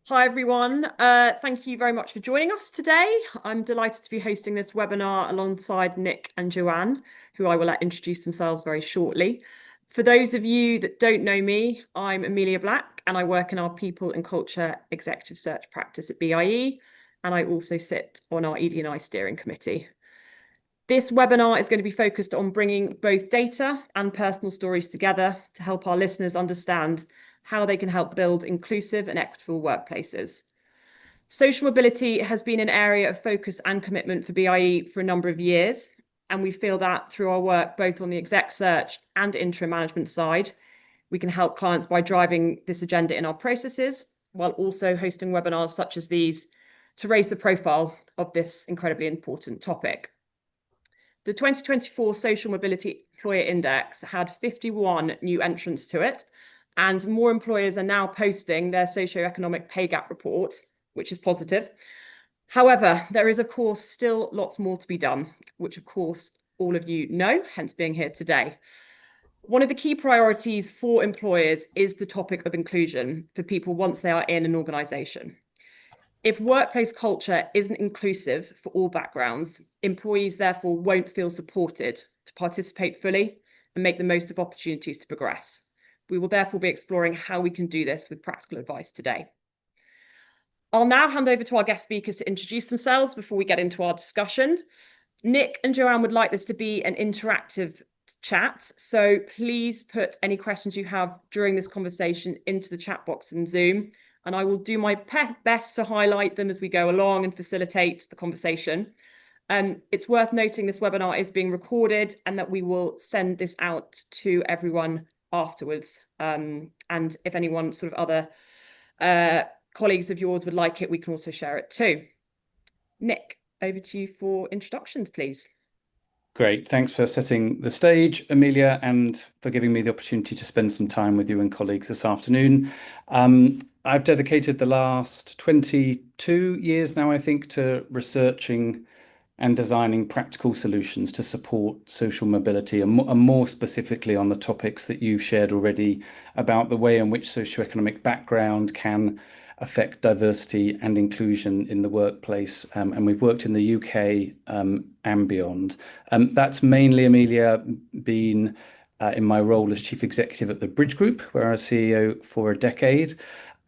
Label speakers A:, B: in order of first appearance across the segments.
A: Hi, everyone. Thank you very much for joining us today. I'm delighted to be hosting this webinar alongside Nik and Joanne, who I will let introduce themselves very shortly. For those of you that don't know me, I'm Amelia Black, and I work in our People and Culture Executive Search practice at BIE, and I also sit on our ED&I steering committee. This webinar is going to be focused on bringing both data and personal stories together to help our listeners understand how they can help build inclusive and equitable workplaces. Social mobility has been an area of focus and commitment for BIE for a number of years, and we feel that through our work both on the exec search and interim management side, we can help clients by driving this agenda in our processes, while also hosting webinars such as these to raise the profile of this incredibly important topic. The 2024 Social Mobility Employer Index had 51 new entrants to it, and more employers are now posting their socio-economic pay gap report, which is positive. However, there is, of course, still lots more to be done, which, of course, all of you know, hence being here today. One of the key priorities for employers is the topic of inclusion for people once they are in an organisation. If workplace culture isn't inclusive for all backgrounds, employees therefore won't feel supported to participate fully and make the most of opportunities to progress. We will therefore be exploring how we can do this with practical advice today. I'll now hand over to our guest speakers to introduce themselves before we get into our discussion. Nik and Joanne would like this to be an interactive chat, so please put any questions you have during this conversation into the chat box in Zoom, and I will do my best to highlight them as we go along and facilitate the conversation. It's worth noting this webinar is being recorded and that we will send this out to everyone afterwards. And if anyone sort of other colleagues of yours would like it, we can also share it too. Nik, over to you for introductions, please.
B: Great. Thanks for setting the stage, Amelia, and for giving me the opportunity to spend some time with you and colleagues this afternoon. I've dedicated the last 22 years now, I think, to researching and designing practical solutions to support social mobility, and more specifically on the topics that you've shared already about the way in which socioeconomic background can affect diversity and inclusion in the workplace. And we've worked in the UK and beyond. That's mainly, Amelia, been in my role as Chief Executive at the Bridge Group, where I was CEO for a decade.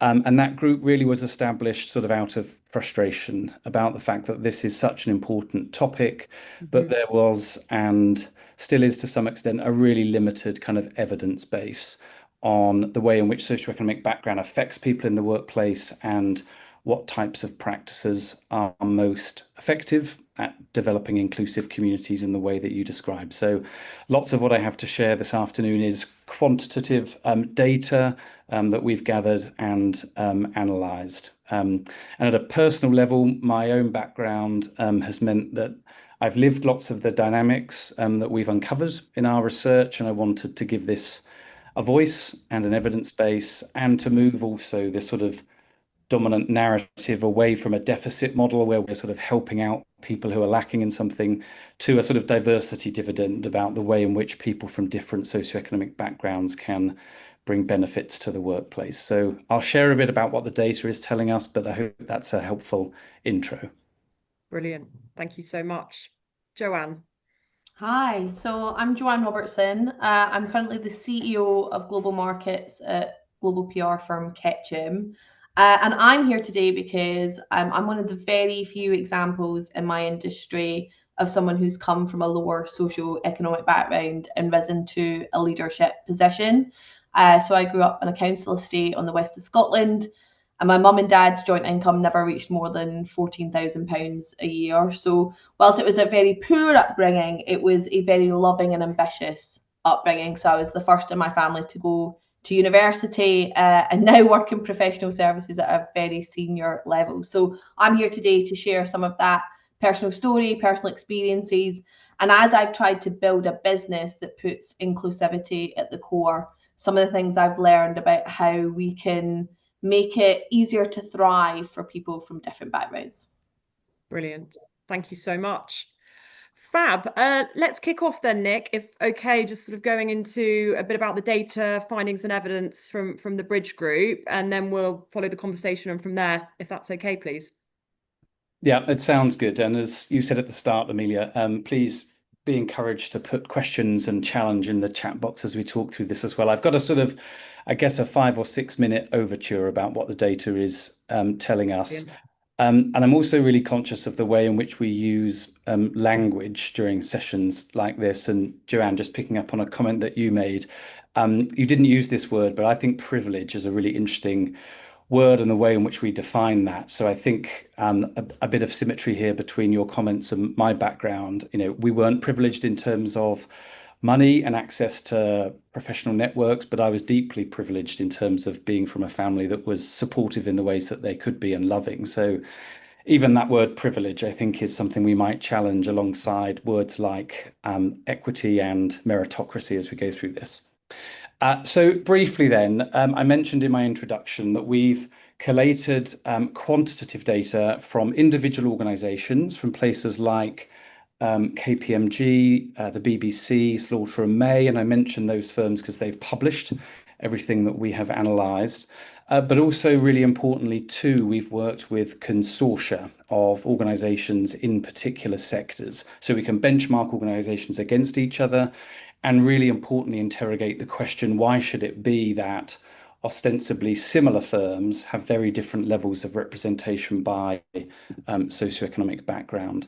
B: And that group really was established sort of out of frustration about the fact that this is such an important topic, but there was, and still is to some extent, a really limited kind of evidence base on the way in which socioeconomic background affects people in the workplace and what types of practices are most effective at developing inclusive communities in the way that you described. So lots of what I have to share this afternoon is quantitative data that we've gathered and analysed. And at a personal level, my own background has meant that I've lived lots of the dynamics that we've uncovered in our research, and I wanted to give this a voice and an evidence base, and to move also this sort of dominant narrative away from a deficit model where we're sort of helping out people who are lacking in something to a sort of diversity dividend about the way in which people from different socioeconomic backgrounds can bring benefits to the workplace. So I'll share a bit about what the data is telling us, but I hope that's a helpful intro.
A: Brilliant. Thank you so much. Joanne.
C: Hi, so I'm Joanne Robertson. I'm currently the CEO of Global Markets at global PR firm Ketchum. And I'm here today because I'm one of the very few examples in my industry of someone who's come from a lower socio-economic background and risen to a leadership position. So I grew up in a council estate on the west of Scotland, and my mum and dad's joint income never reached more than £14,000 a year. So whilst it was a very poor upbringing, it was a very loving and ambitious upbringing. So I was the first in my family to go to university and now work in professional services at a very senior level. So I'm here today to share some of that personal story, personal experiences. And as I've tried to build a business that puts inclusivity at the core, some of the things I've learned about how we can make it easier to thrive for people from different backgrounds.
A: Brilliant. Thank you so much. Fab. Let's kick off then, Nick, if okay, just sort of going into a bit about the data, findings and evidence from the Bridge Group, and then we'll follow the conversation and from there, if that's okay, please.
B: Yeah, it sounds good. And as you said at the start, Amelia, please be encouraged to put questions and challenge in the chat box as we talk through this as well. I've got a sort of, I guess, a 5 or 6 minute overture about what the data is telling us.
A: Brilliant.
B: And I'm also really conscious of the way in which we use language during sessions like this. And Joanne, just picking up on a comment that you made, you didn't use this word, but I think privilege is a really interesting word and the way in which we define that. So I think a bit of symmetry here between your comments and my background. You know, we weren't privileged in terms of money and access to professional networks, but I was deeply privileged in terms of being from a family that was supportive in the ways that they could be and loving. So even that word privilege, I think, is something we might challenge alongside words like equity and meritocracy as we go through this. So briefly then, I mentioned in my introduction that we've collated quantitative data from individual organisations, from places like KPMG, the BBC, Slaughter and May, and I mention those firms because they've published everything that we have analysed. But also, really importantly, too, we've worked with consortia of organisations in particular sectors. So we can benchmark organisations against each other and really importantly, interrogate the question, why should it be that ostensibly similar firms have very different levels of representation by socioeconomic background?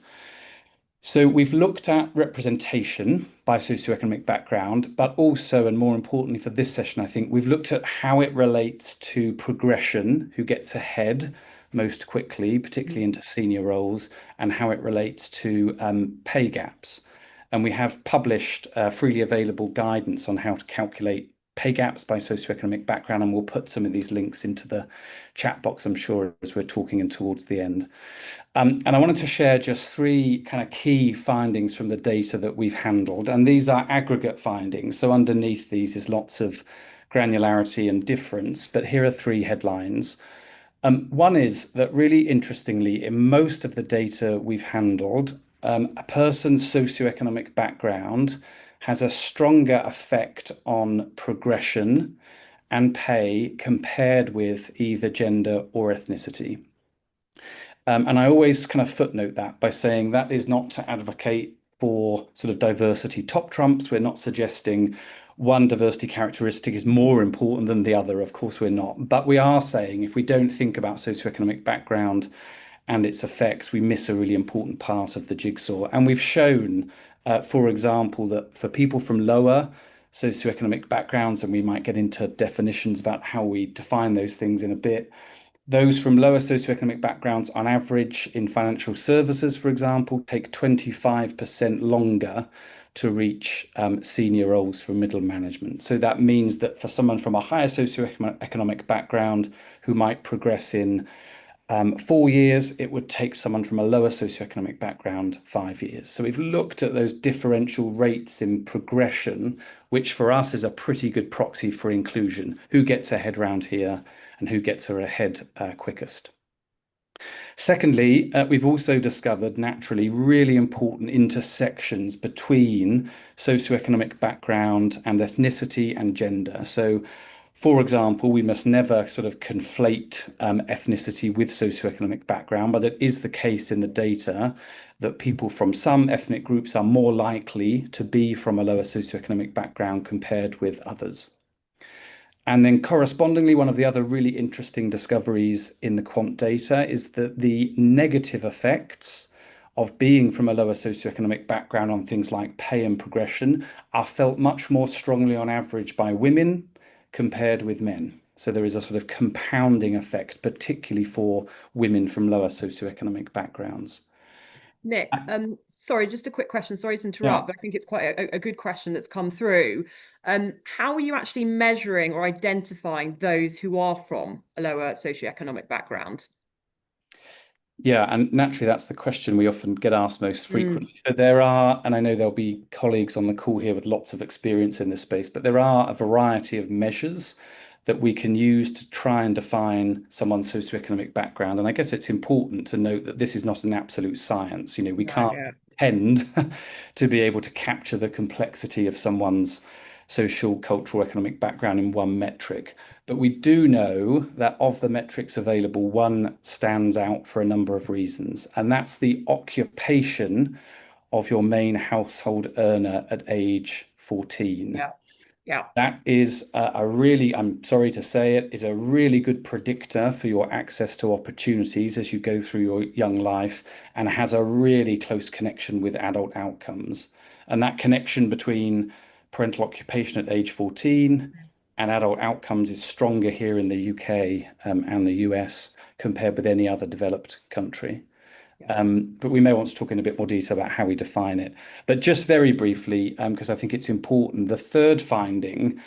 B: So we've looked at representation by socioeconomic background, but also, and more importantly for this session, I think, we've looked at how it relates to progression, who gets ahead most quickly, particularly into senior roles, and how it relates to pay gaps. And we have published freely available guidance on how to calculate pay gaps by socioeconomic background, and we'll put some of these links into the chat box, I'm sure, as we're talking and towards the end. And I wanted to share just 3 kind of key findings from the data that we've handled, and these are aggregate findings. So underneath these is lots of granularity and difference, but here are 3 headlines. One is that really interestingly, in most of the data we've handled, a person's socioeconomic background has a stronger effect on progression and pay compared with either gender or ethnicity. And I always kind of footnote that by saying that is not to advocate for sort of diversity top trumps. We're not suggesting one diversity characteristic is more important than the other. Of course, we're not. But we are saying if we don't think about socioeconomic background and its effects, we miss a really important part of the jigsaw. And we've shown, for example, that for people from lower socioeconomic backgrounds, and we might get into definitions about how we define those things in a bit, those from lower socioeconomic backgrounds on average in financial services, for example, take 25% longer to reach senior roles for middle management. So that means that for someone from a higher socioeconomic background who might progress in 4 years, it would take someone from a lower socioeconomic background 5 years. So we've looked at those differential rates in progression, which for us is a pretty good proxy for inclusion. Who gets ahead round here and who gets ahead quickest? Secondly, we've also discovered naturally really important intersections between socioeconomic background and ethnicity and gender. So for example, we must never sort of conflate ethnicity with socioeconomic background, but it is the case in the data that people from some ethnic groups are more likely to be from a lower socioeconomic background compared with others. And then correspondingly, one of the other really interesting discoveries in the quant data is that the negative effects of being from a lower socioeconomic background on things like pay and progression are felt much more strongly on average by women compared with men. So there is a sort of compounding effect, particularly for women from lower socioeconomic backgrounds.
A: Nick, sorry, just a quick question. Sorry to interrupt, but I think it's quite a good question that's come through. How are you actually measuring or identifying those who are from a lower socioeconomic background?
B: Yeah, and naturally, that's the question we often get asked most frequently. So there are, and I know there'll be colleagues on the call here with lots of experience in this space, but there are a variety of measures that we can use to try and define someone's socioeconomic background. And I guess it's important to note that this is not an absolute science. You know, we can't pretend to be able to capture the complexity of someone's social, cultural, economic background in one metric. But we do know that of the metrics available, one stands out for a number of reasons, and that's the occupation of your main household earner at age 14.
A: Yeah.
B: That is a really, I'm sorry to say it, is a really good predictor for your access to opportunities as you go through your young life, and has a really close connection with adult outcomes. And that connection between parental occupation at age 14 and adult outcomes is stronger here in the UK and the US compared with any other developed country. But we may want to talk in a bit more detail about how we define it. But just very briefly, because I think it's important, the third finding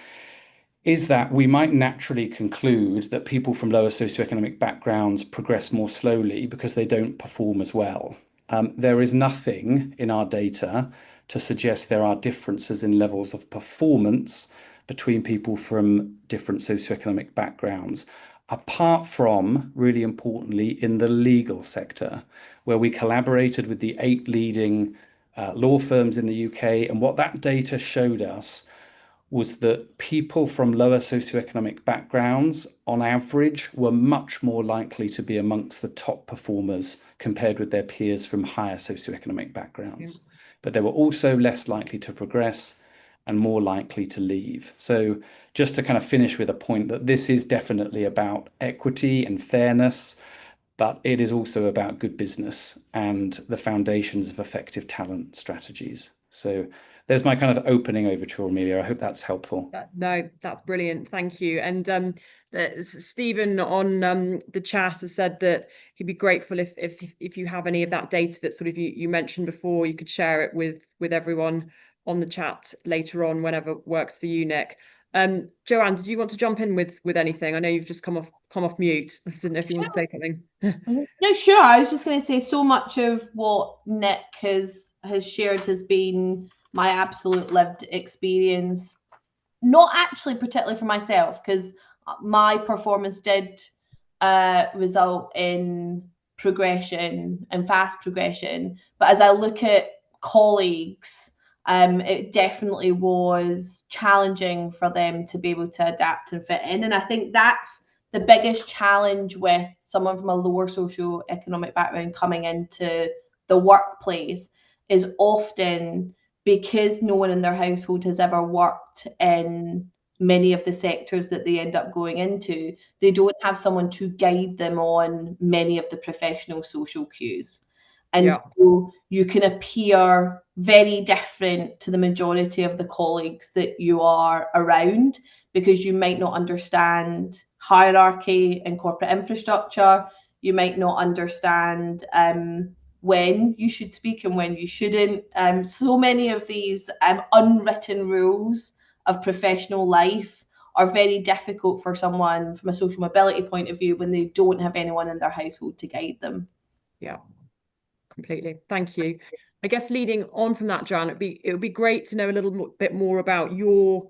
B: is that we might naturally conclude that people from lower socioeconomic backgrounds progress more slowly because they don't perform as well. There is nothing in our data to suggest there are differences in levels of performance between people from different socioeconomic backgrounds, apart from, really importantly, in the legal sector, where we collaborated with the 8 leading law firms in the UK. And what that data showed us was that people from lower socioeconomic backgrounds, on average, were much more likely to be amongst the top performers compared with their peers from higher socioeconomic backgrounds. But they were also less likely to progress and more likely to leave. So just to kind of finish with a point that this is definitely about equity and fairness, but it is also about good business and the foundations of effective talent strategies. So there's my kind of opening overture, Amelia. I hope that's helpful.
A: No, that's brilliant. Thank you. And Stephen on the chat has said that he'd be grateful if you have any of that data that sort of you mentioned before, you could share it with everyone on the chat later on, whenever works for you, Nik. Joanne, did you want to jump in with anything? I know you've just come off mute. I didn't know if you want to say something.
C: No, sure. I was just going to say, so much of what Nik has shared has been my absolute lived experience. Not actually particularly for myself, because my performance did result in progression and fast progression. But as I look at colleagues, it definitely was challenging for them to be able to adapt and fit in. And I think that's the biggest challenge with someone from a lower socioeconomic background coming into the workplace, is often because no one in their household has ever worked in many of the sectors that they end up going into, they don't have someone to guide them on many of the professional social cues. And so you can appear very different to the majority of the colleagues that you are around, because you might not understand hierarchy and corporate infrastructure. You might not understand when you should speak and when you shouldn't. So many of these unwritten rules of professional life are very difficult for someone from a social mobility point of view when they don't have anyone in their household to guide them.
A: Yeah, completely. Thank you. I guess leading on from that, Joanne, it would be great to know a little bit more about your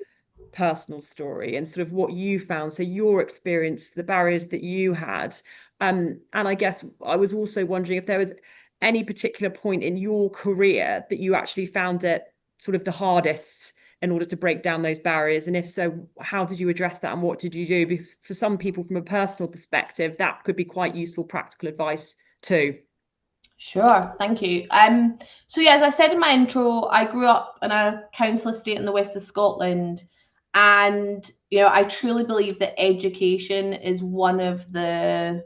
A: personal story and sort of what you found, so your experience, the barriers that you had. And I guess I was also wondering if there was any particular point in your career that you actually found it sort of the hardest in order to break down those barriers, and if so, how did you address that and what did you do? Because for some people, from a personal perspective, that could be quite useful practical advice too.
C: Sure, thank you. So yeah, as I said in my intro, I grew up in a council estate in the west of Scotland, and I truly believe that education is one of the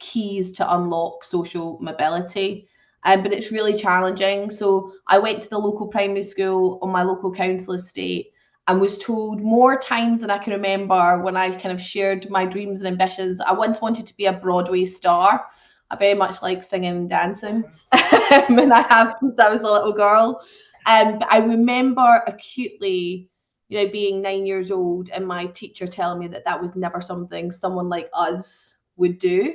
C: keys to unlock social mobility. But it's really challenging. So I went to the local primary school on my local council estate and was told more times than I can remember, when I kind of shared my dreams and ambitions. I once wanted to be a Broadway star. I very much like singing and dancing, and I have since I was a little girl. But I remember acutely, being 9 years old and my teacher telling me that was never something someone like us would do.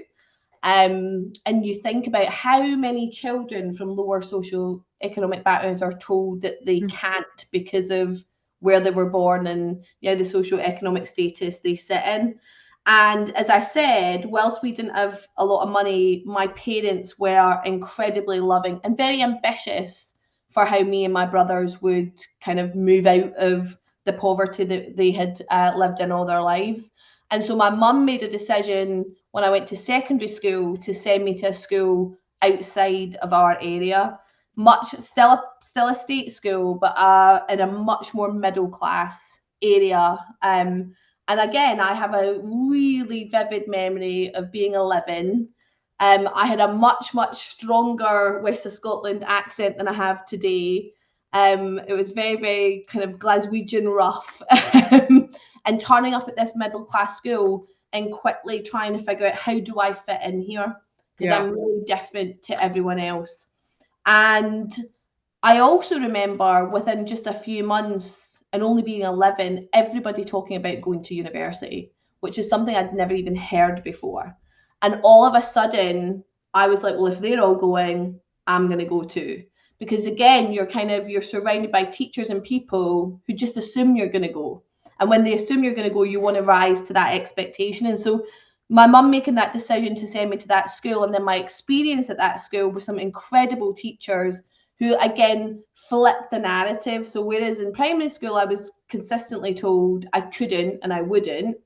C: And you think about how many children from lower socioeconomic backgrounds are told that they can't because of where they were born and the socioeconomic status they sit in. And as I said, whilst we didn't have a lot of money, my parents were incredibly loving and very ambitious for how me and my brothers would kind of move out of the poverty that they had lived in all their lives. And so my mum made a decision when I went to secondary school to send me to a school outside of our area, still a state school, but in a much more middle class area. And again, I have a really vivid memory of being 11. I had a much, much stronger West of Scotland accent than I have today. It was very, very kind of Glaswegian rough. And turning up at this middle class school and quickly trying to figure out, how do I fit in here? Because I'm really different to everyone else. And I also remember within just a few months, and only being 11, everybody talking about going to university, which is something I'd never even heard before. And all of a sudden, I was like, well, if they're all going, I'm going to go too. Because again, you're surrounded by teachers and people who just assume you're going to go. And when they assume you're going to go, you want to rise to that expectation. And so my mum making that decision to send me to that school, and then my experience at that school with some incredible teachers who, again, flipped the narrative. So whereas in primary school, I was consistently told I couldn't and I wouldn't,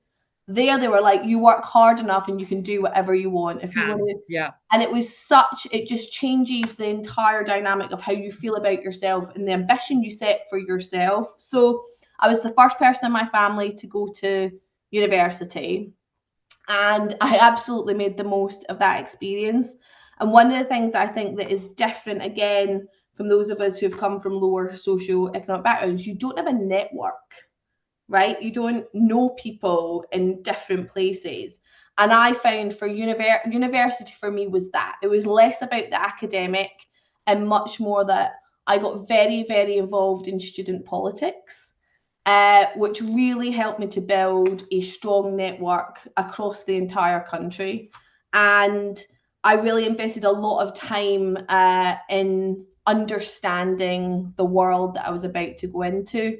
C: they were like, you work hard enough and you can do whatever you want. If you want to.
A: Yeah.
C: And it just changes the entire dynamic of how you feel about yourself and the ambition you set for yourself. So I was the first person in my family to go to university. And I absolutely made the most of that experience. And one of the things I think that is different, again, from those of us who've come from lower socio-economic backgrounds, you don't have a network, right? You don't know people in different places. And I found for university for me was that. It was less about the academic and much more that I got very, very involved in student politics. Which really helped me to build a strong network across the entire country. And I really invested a lot of time in understanding the world that I was about to go into.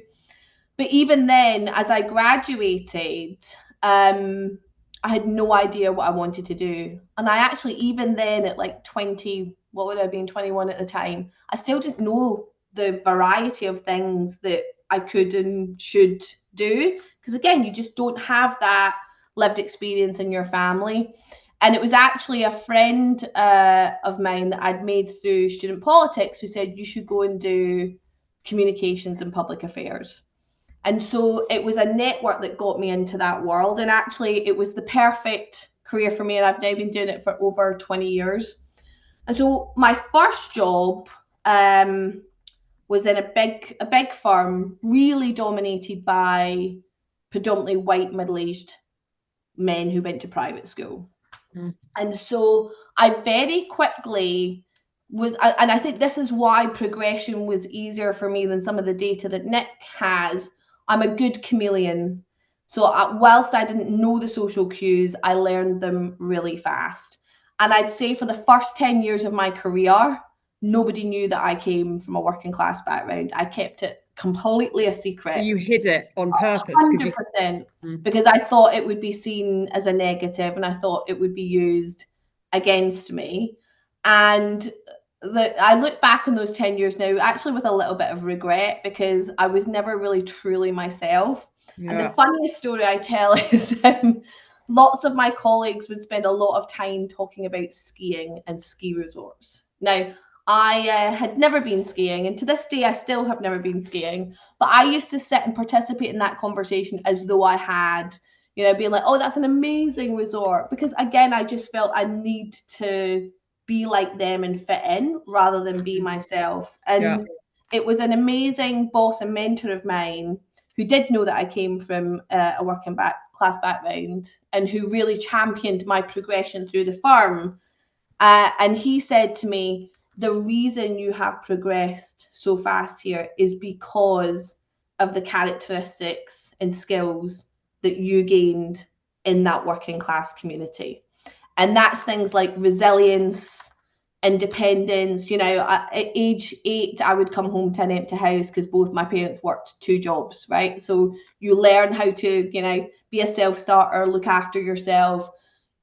C: But even then, as I graduated, I had no idea what I wanted to do. And I actually, even then at like 20, what would I have been, 21 at the time, I still didn't know the variety of things that I could and should do. Because again, you just don't have that lived experience in your family. And it was actually a friend of mine that I'd made through student politics who said, you should go and do communications and public affairs. And so it was a network that got me into that world. And actually, it was the perfect career for me. And I've now been doing it for over 20 years. And so my first job was in a big firm, really dominated by predominantly white middle-aged men who went to private school. And so I very quickly was, and I think this is why progression was easier for me than some of the data that Nik has. I'm a good chameleon. So whilst I didn't know the social cues, I learned them really fast. And I'd say for the first 10 years of my career, nobody knew that I came from a working class background. I kept it completely a secret.
A: You hid it on purpose?
C: 100%, because I thought it would be seen as a negative and I thought it would be used against me. And I look back on those 10 years now actually with a little bit of regret, because I was never really truly myself. Yeah. And the funniest story I tell is lots of my colleagues would spend a lot of time talking about skiing and ski resorts. Now, I had never been skiing, and to this day I still have never been skiing, but I used to sit and participate in that conversation as though I had, being like, oh, that's an amazing resort, because again, I just felt I need to be like them and fit in rather than be myself. And it was an amazing boss and mentor of mine who did know that I came from a working class background and who really championed my progression through the firm. And he said to me, the reason you have progressed so fast here is because of the characteristics and skills that you gained in that working class community. And that's things like resilience, independence. At age 8, I would come home to an empty house because both my parents worked 2 jobs, right? So you learn how to, be a self-starter, look after yourself.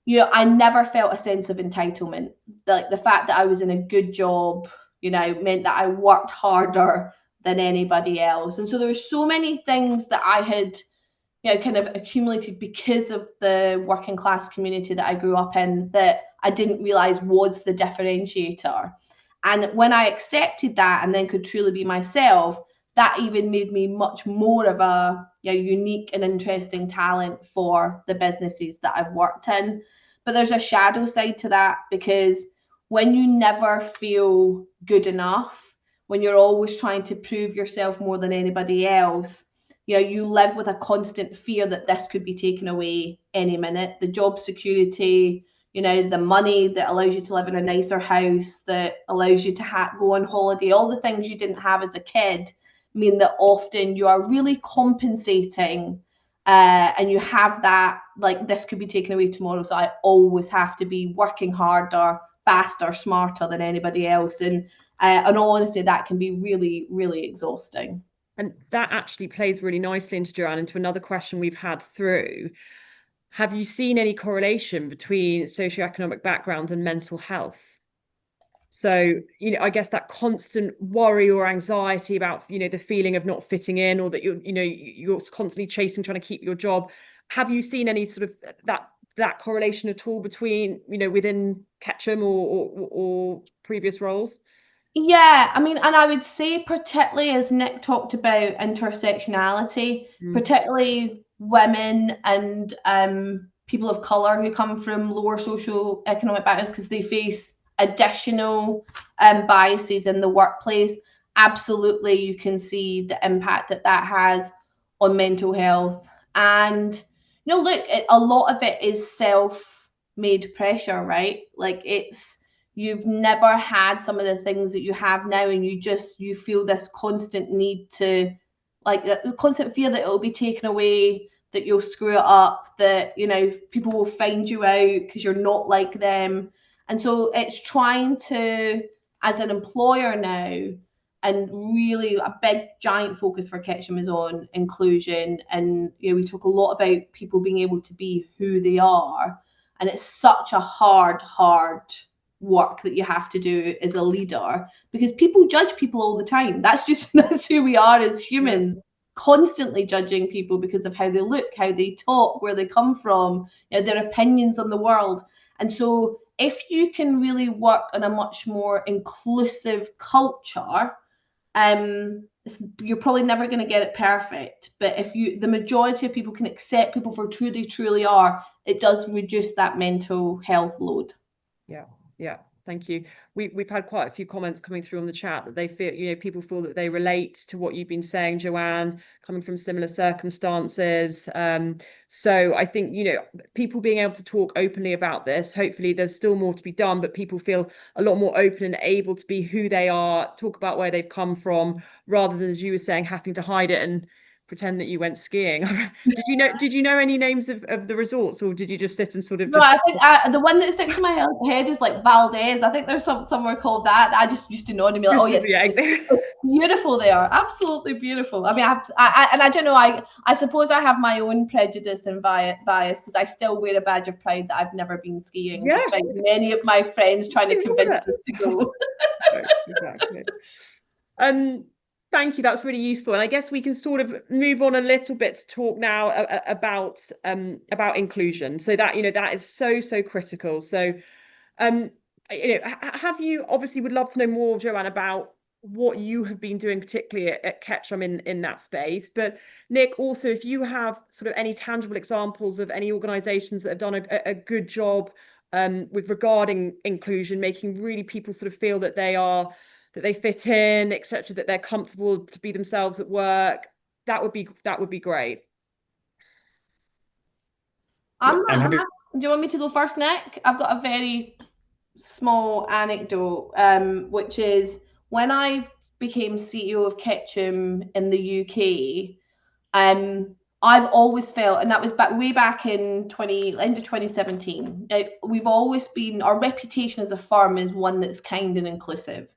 C: I never felt a sense of entitlement. Like the fact that I was in a good job, meant that I worked harder than anybody else. And so there were so many things that I had, kind of accumulated because of the working class community that I grew up in that I didn't realize was the differentiator. And when I accepted that and then could truly be myself, that even made me much more of a unique and interesting talent for the businesses that I've worked in. But there's a shadow side to that, because when you never feel good enough, when you're always trying to prove yourself more than anybody else, you live with a constant fear that this could be taken away any minute. The job security, the money that allows you to live in a nicer house, that allows you to go on holiday, all the things you didn't have as a kid mean that often you are really compensating, and you have that, like, this could be taken away tomorrow, so I always have to be working harder, faster, smarter than anybody else. And in all honesty, that can be really, really exhausting.
A: And that actually plays really nicely into, Joanne, into another question we've had through. Have you seen any correlation between socioeconomic background and mental health? So, I guess that constant worry or anxiety about, the feeling of not fitting in, or that you're constantly chasing, trying to keep your job. Have you seen any sort of that correlation at all between, within Ketchum or previous roles?
C: Yeah, I mean, and I would say, particularly as Nik talked about intersectionality, particularly women and people of colour who come from lower socio-economic backgrounds, because they face additional biases in the workplace. Absolutely, you can see the impact that has on mental health. And, look, a lot of it is self-made pressure, right? Like, you've never had some of the things that you have now, and you feel this constant need to, like, the constant fear that it'll be taken away, that you'll screw it up, that people will find you out because you're not like them. And so it's trying to, as an employer now, and really a big giant focus for Ketchum is on inclusion. And we talk a lot about people being able to be who they are, and it's such a hard work that you have to do as a leader, because people judge people all the time. That's who we are as humans, constantly judging people because of how they look, how they talk, where they come from, their opinions on the world. And so if you can really work on a much more inclusive culture, you're probably never going to get it perfect, but if the majority of people can accept people for who they truly are, it does reduce that mental health load.
A: Yeah, thank you. We've had quite a few comments coming through on the chat that they feel, people feel that they relate to what you've been saying, Joanne, coming from similar circumstances. So I think, people being able to talk openly about this, hopefully there's still more to be done, but people feel a lot more open and able to be who they are, talk about where they've come from, rather than, as you were saying, having to hide it and pretend that you went skiing. Did you know any names of the resorts, or did you just sit and sort of?
C: No, I think the one that sticks in my head is like Valdez. I think there's somewhere called that. I just used to know and be like, oh yes,
A: yeah, exactly.
C: Beautiful they are, absolutely beautiful. I mean, I don't know. I suppose I have my own prejudice and bias, because I still wear a badge of pride that I've never been skiing, despite many of my friends trying to convince us to go.
A: Exactly. Thank you. That's really useful. And I guess we can sort of move on a little bit to talk now about inclusion. So that, that is so critical. So, have you, obviously would love to know more, Joanne, about what you have been doing, particularly at Ketchum in that space. But Nik, also, if you have sort of any tangible examples of any organizations that have done a good job with regarding inclusion, making really people sort of feel that they fit in, etc., that they're comfortable to be themselves at work, that would be great.
C: Do you want me to go first, Nik? I've got a very small anecdote, which is when I became CEO of Ketchum in the UK, I've always felt, and that was way back in end of 2017, we've always been, our reputation as a firm is one that's kind and inclusive.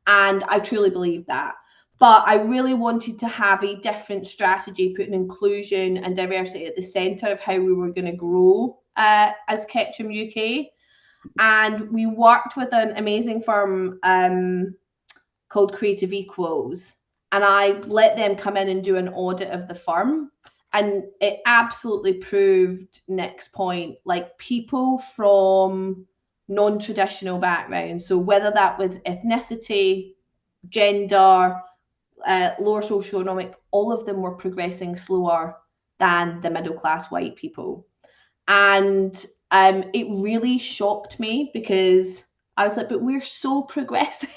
C: And I truly believe that. But I really wanted to have a different strategy, putting inclusion and diversity at the centre of how we were going to grow as Ketchum UK. And we worked with an amazing firm called Creative Equals. And I let them come in and do an audit of the firm. And it absolutely proved Nik's point, like people from non-traditional backgrounds. So whether that was ethnicity, gender, lower socio-economic, all of them were progressing slower than the middle-class white people. And it really shocked me because I was like, but we're so progressive.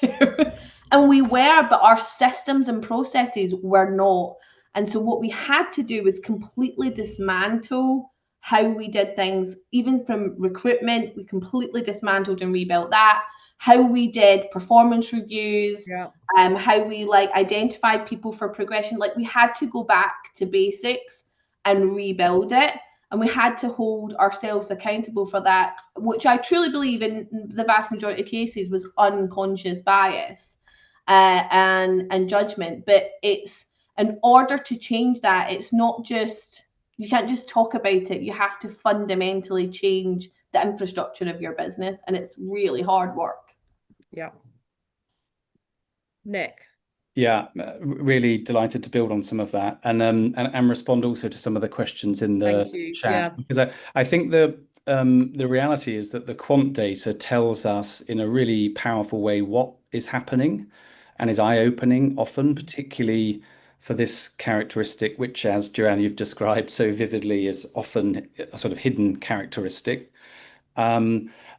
C: And we were, but our systems and processes were not. And so what we had to do was completely dismantle how we did things, even from recruitment. We completely dismantled and rebuilt that. How we did performance reviews, how we like identified people for progression. Like we had to go back to basics and rebuild it. And we had to hold ourselves accountable for that, which I truly believe in the vast majority of cases was unconscious bias and judgment. But it's, in order to change that, it's not just, you can't just talk about it. You have to fundamentally change the infrastructure of your business. And it's really hard work.
A: Yeah. Nik.
B: Yeah, really delighted to build on some of that and respond also to some of the questions in the chat. Because I think the reality is that the quant data tells us in a really powerful way what is happening and is eye-opening often, particularly for this characteristic, which, as Joanne, you've described so vividly, is often a sort of hidden characteristic.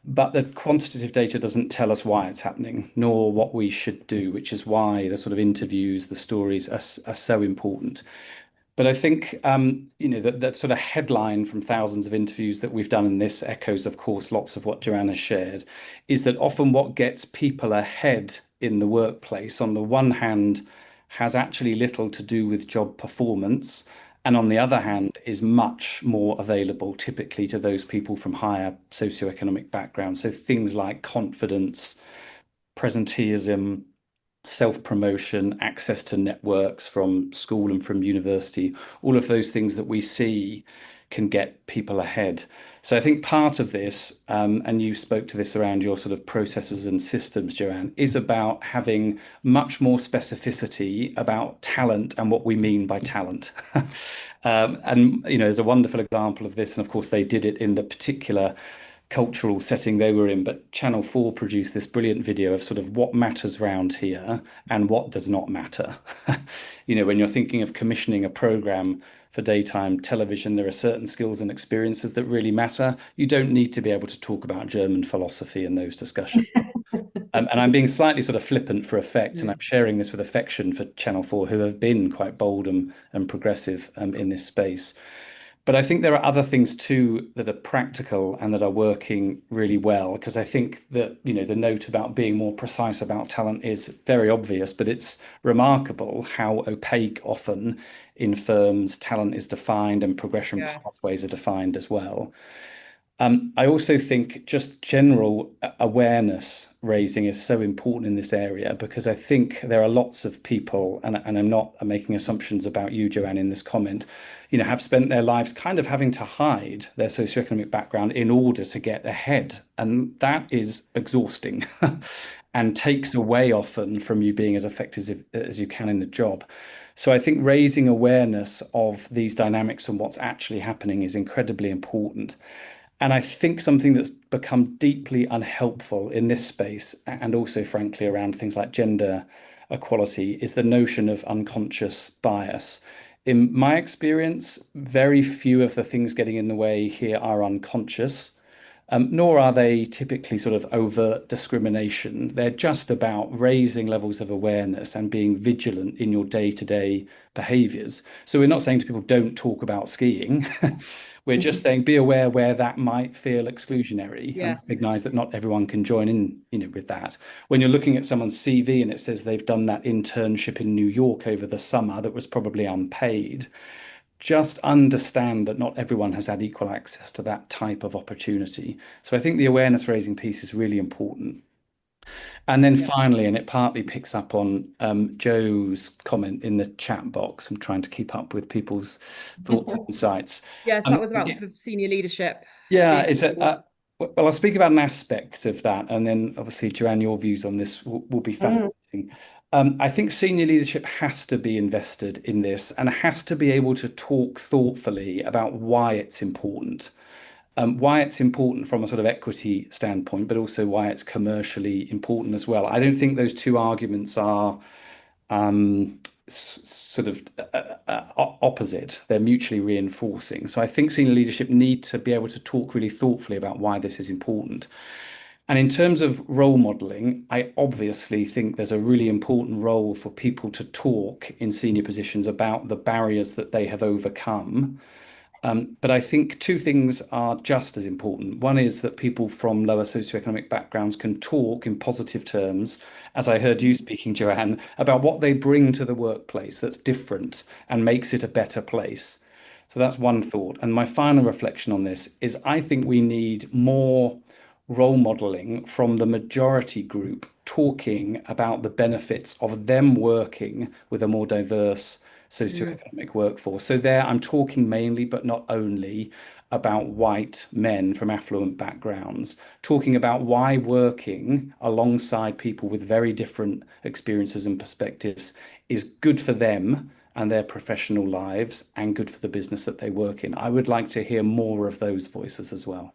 B: But the quantitative data doesn't tell us why it's happening, nor what we should do, which is why the sort of interviews, the stories are so important. But I think, that sort of headline from thousands of interviews that we've done, and this echoes, of course, lots of what Joanne has shared, is that often what gets people ahead in the workplace, on the one hand, has actually little to do with job performance, and on the other hand, is much more available typically to those people from higher socioeconomic backgrounds. So things like confidence, presenteeism, self-promotion, access to networks from school and from university, all of those things that we see can get people ahead. So I think part of this, and you spoke to this around your sort of processes and systems, Joanne, is about having much more specificity about talent and what we mean by talent. And, there's a wonderful example of this. And of course, they did it in the particular cultural setting they were in, but Channel 4 produced this brilliant video of sort of what matters round here and what does not matter. When you're thinking of commissioning a program for daytime television, there are certain skills and experiences that really matter. You don't need to be able to talk about German philosophy in those discussions. And I'm being slightly sort of flippant for effect, and I'm sharing this with affection for Channel 4, who have been quite bold and progressive in this space. But I think there are other things too that are practical and that are working really well, because I think that, the note about being more precise about talent is very obvious, but it's remarkable how opaque often in firms talent is defined and progression pathways are defined as well. I also think just general awareness raising is so important in this area, because I think there are lots of people, and I'm not making assumptions about you, Joanne, in this comment, have spent their lives kind of having to hide their socioeconomic background in order to get ahead. And that is exhausting and takes away often from you being as effective as you can in the job. So I think raising awareness of these dynamics and what's actually happening is incredibly important. And I think something that's become deeply unhelpful in this space, and also, frankly, around things like gender equality, is the notion of unconscious bias. In my experience, very few of the things getting in the way here are unconscious, nor are they typically sort of overt discrimination. They're just about raising levels of awareness and being vigilant in your day-to-day behaviours. So we're not saying to people, don't talk about skiing. We're just saying, be aware where that might feel exclusionary, and recognise that not everyone can join in, with that. When you're looking at someone's CV and it says they've done that internship in New York over the summer that was probably unpaid, just understand that not everyone has had equal access to that type of opportunity. So I think the awareness raising piece is really important. And then finally, and it partly picks up on Joe's comment in the chat box. I'm trying to keep up with people's thoughts and insights.
A: Yes, that was about sort of senior leadership.
B: Yeah, well, I'll speak about an aspect of that, and then obviously, Joanne, your views on this will be fascinating. I think senior leadership has to be invested in this and has to be able to talk thoughtfully about why it's important. Why it's important from a sort of equity standpoint, but also why it's commercially important as well. I don't think those two arguments are sort of opposite. They're mutually reinforcing. So I think senior leadership need to be able to talk really thoughtfully about why this is important. And in terms of role modeling, I obviously think there's a really important role for people to talk in senior positions about the barriers that they have overcome. But I think two things are just as important. One is that people from lower socioeconomic backgrounds can talk in positive terms, as I heard you speaking, Joanne, about what they bring to the workplace that's different and makes it a better place. So that's one thought. And my final reflection on this is I think we need more role modeling from the majority group talking about the benefits of them working with a more diverse socioeconomic workforce. So there I'm talking mainly, but not only, about white men from affluent backgrounds, talking about why working alongside people with very different experiences and perspectives is good for them and their professional lives and good for the business that they work in. I would like to hear more of those voices as well.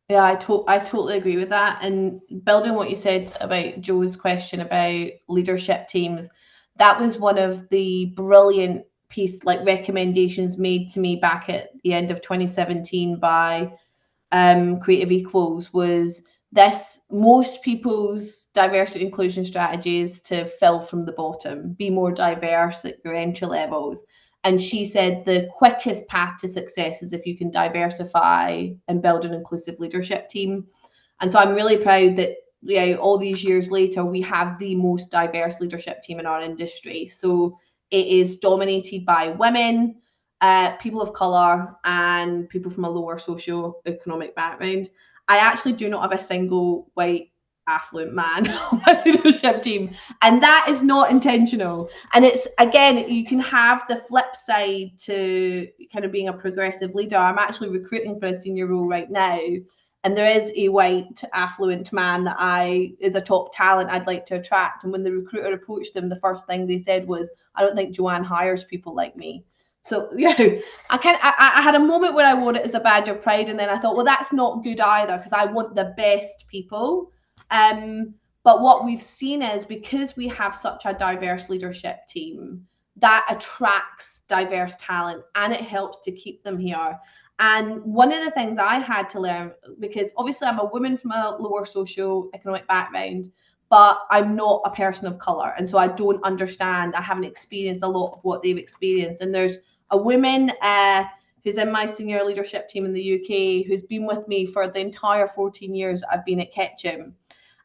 C: Yeah, I totally agree with that. And building on what you said about Joe's question about leadership teams, that was one of the brilliant recommendations made to me back at the end of 2017 by Creative Equals, was this: most people's diversity inclusion strategies to fill from the bottom, be more diverse at your entry levels. And she said the quickest path to success is if you can diversify and build an inclusive leadership team. And so I'm really proud that all these years later, we have the most diverse leadership team in our industry. So it is dominated by women, people of colour, and people from a lower socio-economic background. I actually do not have a single white affluent man on my leadership team, and that is not intentional. And it's, again, you can have the flip side to kind of being a progressive leader. I'm actually recruiting for a senior role right now, and there is a white affluent man that is a top talent I'd like to attract. And when the recruiter approached them, the first thing they said was, "I don't think Joanne hires people like me." So I had a moment where I wore it as a badge of pride, and then I thought, well, that's not good either, because I want the best people. But what we've seen is, because we have such a diverse leadership team, that attracts diverse talent and it helps to keep them here. And one of the things I had to learn, because obviously I'm a woman from a lower socio-economic background, but I'm not a person of colour. And so I don't understand, I haven't experienced a lot of what they've experienced. And there's a woman who's in my senior leadership team in the UK, who's been with me for the entire 14 years I've been at Ketchum.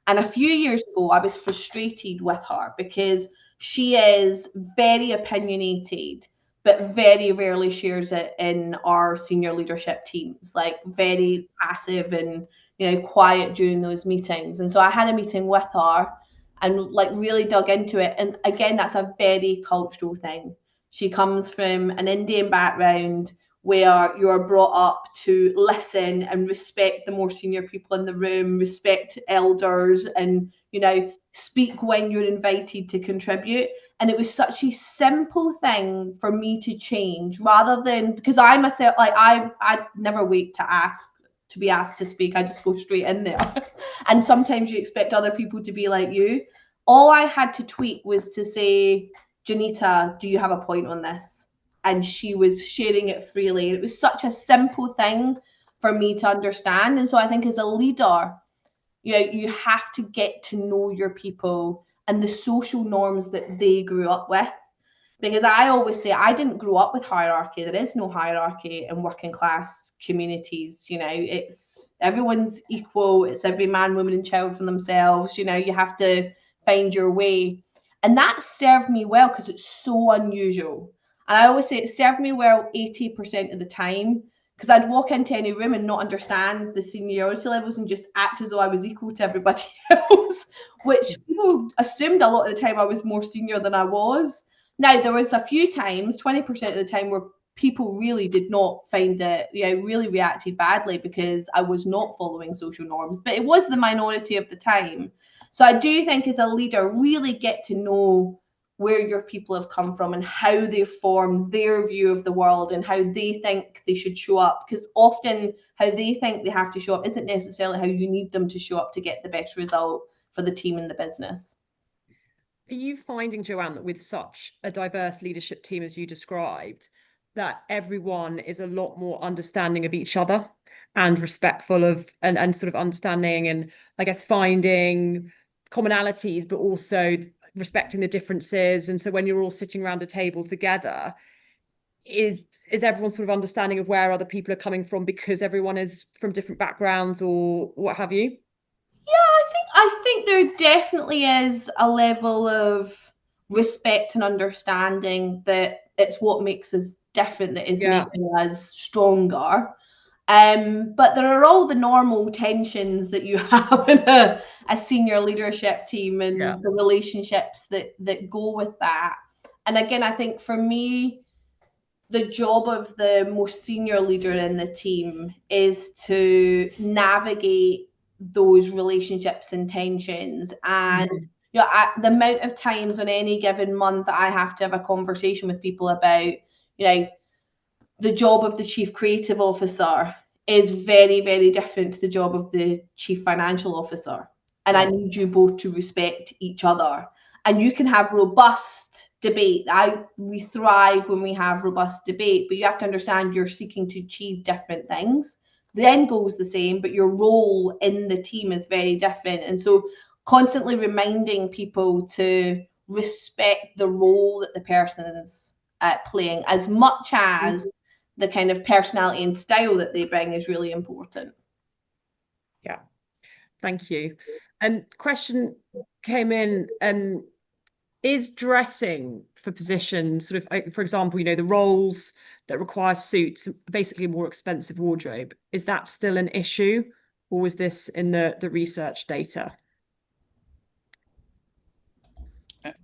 C: And a few years ago, I was frustrated with her because she is very opinionated, but very rarely shares it in our senior leadership teams, like very passive and quiet during those meetings. And so I had a meeting with her and really dug into it. And again, that's a very cultural thing. She comes from an Indian background where you're brought up to listen and respect the more senior people in the room, respect elders, and speak when you're invited to contribute. And it was such a simple thing for me to change, rather than, because I myself, I never wait to be asked to speak. I just go straight in there. And sometimes you expect other people to be like you. All I had to tweak was to say, "Janita, do you have a point on this?" And she was sharing it freely. It was such a simple thing for me to understand. And so I think as a leader, you have to get to know your people and the social norms that they grew up with. Because I always say, I didn't grow up with hierarchy. There is no hierarchy in working class communities. It's everyone's equal. It's every man, woman, and child for themselves. You have to find your way. And that served me well because it's so unusual. And I always say it served me well 80% of the time, because I'd walk into any room and not understand the seniority levels and just act as though I was equal to everybody else, which people assumed a lot of the time I was more senior than I was. Now, there was a few times, 20% of the time, where people really did not find it, really reacted badly because I was not following social norms, but it was the minority of the time. So I do think as a leader, really get to know where your people have come from and how they've formed their view of the world and how they think they should show up. Because often how they think they have to show up isn't necessarily how you need them to show up to get the best result for the team and the business.
A: Are you finding, Joanne, that with such a diverse leadership team as you described, that everyone is a lot more understanding of each other and respectful of and sort of understanding and I guess finding commonalities, but also respecting the differences? And so when you're all sitting around a table together, is everyone sort of understanding of where other people are coming from because everyone is from different backgrounds or what have you?
C: I think there definitely is a level of respect and understanding that it's what makes us different that is making us stronger. But there are all the normal tensions that you have in a senior leadership team and the relationships that go with that. And again, I think for me, the job of the most senior leader in the team is to navigate those relationships and tensions. And the amount of times on any given month I have to have a conversation with people about, the job of the chief creative officer is very, very different to the job of the chief financial officer. And I need you both to respect each other. And you can have robust debate. We thrive when we have robust debate, but you have to understand you're seeking to achieve different things. The end goal is the same, but your role in the team is very different. And so constantly reminding people to respect the role that the person is playing as much as the kind of personality and style that they bring is really important.
A: Yeah, thank you. And question came in, is dressing for positions sort of, for example, the roles that require suits, basically a more expensive wardrobe, is that still an issue, or is this in the research data?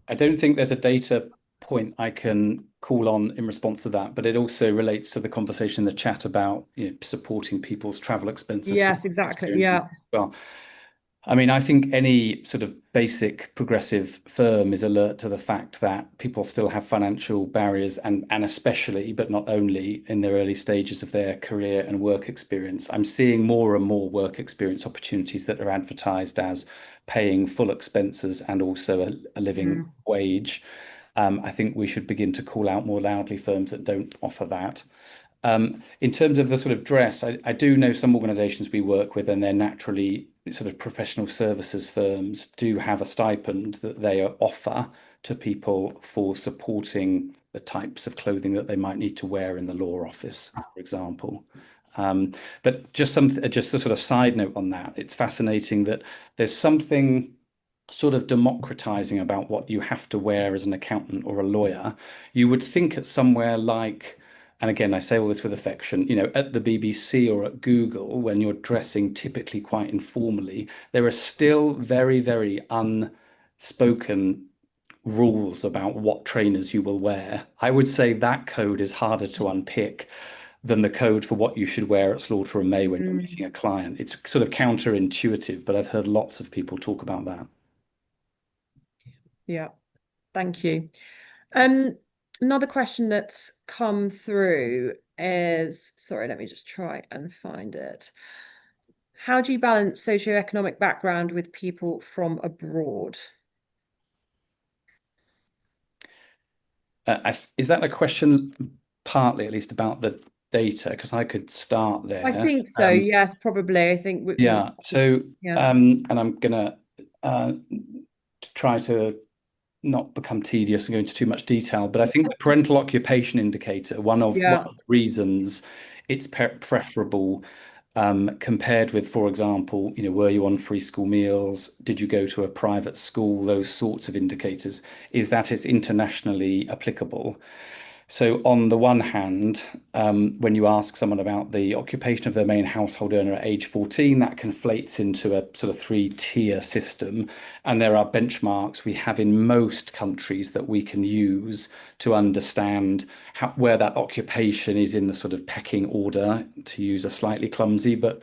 B: I don't think there's a data point I can call on in response to that, but it also relates to the conversation in the chat about supporting people's travel expenses.
A: Yes, exactly. Yeah.
B: Well, I mean, I think any sort of basic progressive firm is alert to the fact that people still have financial barriers and especially, but not only, in their early stages of their career and work experience. I'm seeing more and more work experience opportunities that are advertised as paying full expenses and also a living wage. I think we should begin to call out more loudly firms that don't offer that. In terms of the sort of dress, I do know some organisations we work with, and they're naturally sort of professional services firms, do have a stipend that they offer to people for supporting the types of clothing that they might need to wear in the law office, for example. But just a sort of side note on that, it's fascinating that there's something sort of democratizing about what you have to wear as an accountant or a lawyer. You would think at somewhere like, and again, I say all this with affection, at the BBC or at Google, when you're dressing typically quite informally, there are still very, very unspoken rules about what trainers you will wear. I would say that code is harder to unpick than the code for what you should wear at Slaughter and May when you're meeting a client. It's sort of counterintuitive, but I've heard lots of people talk about that.
A: Yeah, thank you. Another question that's come through is, sorry, let me just try and find it. How do you balance socioeconomic background with people from abroad?
B: Is that a question partly, at least, about the data? Because I could start there.
A: I think so. Yes, probably. I think.
B: Yeah. So, and I'm gonna try to not become tedious and go into too much detail, but I think the parental occupation indicator, one of the reasons it's preferable compared with, for example, were you on free school meals? Did you go to a private school? Those sorts of indicators, is that it's internationally applicable. So on the one hand, when you ask someone about the occupation of their main household earner at age 14, that conflates into a sort of three-tier system. And there are benchmarks we have in most countries that we can use to understand where that occupation is in the sort of pecking order, to use a slightly clumsy but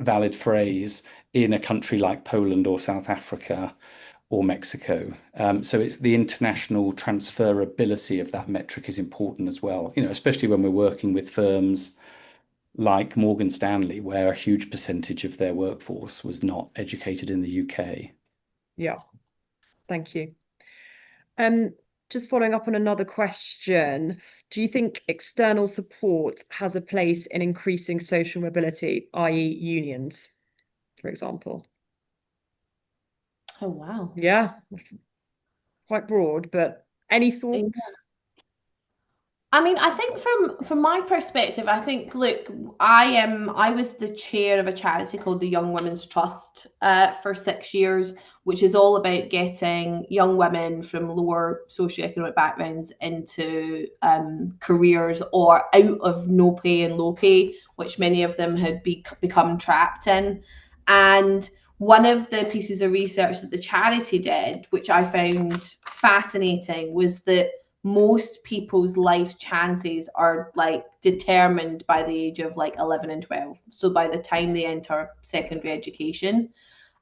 B: valid phrase, in a country like Poland or South Africa or Mexico. So it's the international transferability of that metric is important as well, especially when we're working with firms like Morgan Stanley, where a huge percentage of their workforce was not educated in the UK.
A: Yeah, thank you. Just following up on another question, do you think external support has a place in increasing social mobility, i.e. unions, for example?
C: Oh, wow.
A: Yeah, quite broad, but any thoughts?
C: I mean, I think from my perspective, I think, look, I was the chair of a charity called the Young Women's Trust for 6 years, which is all about getting young women from lower socioeconomic backgrounds into careers or out of no pay and low pay, which many of them had become trapped in. And one of the pieces of research that the charity did, which I found fascinating, was that most people's life chances are like determined by the age of like 11 and 12. So by the time they enter secondary education.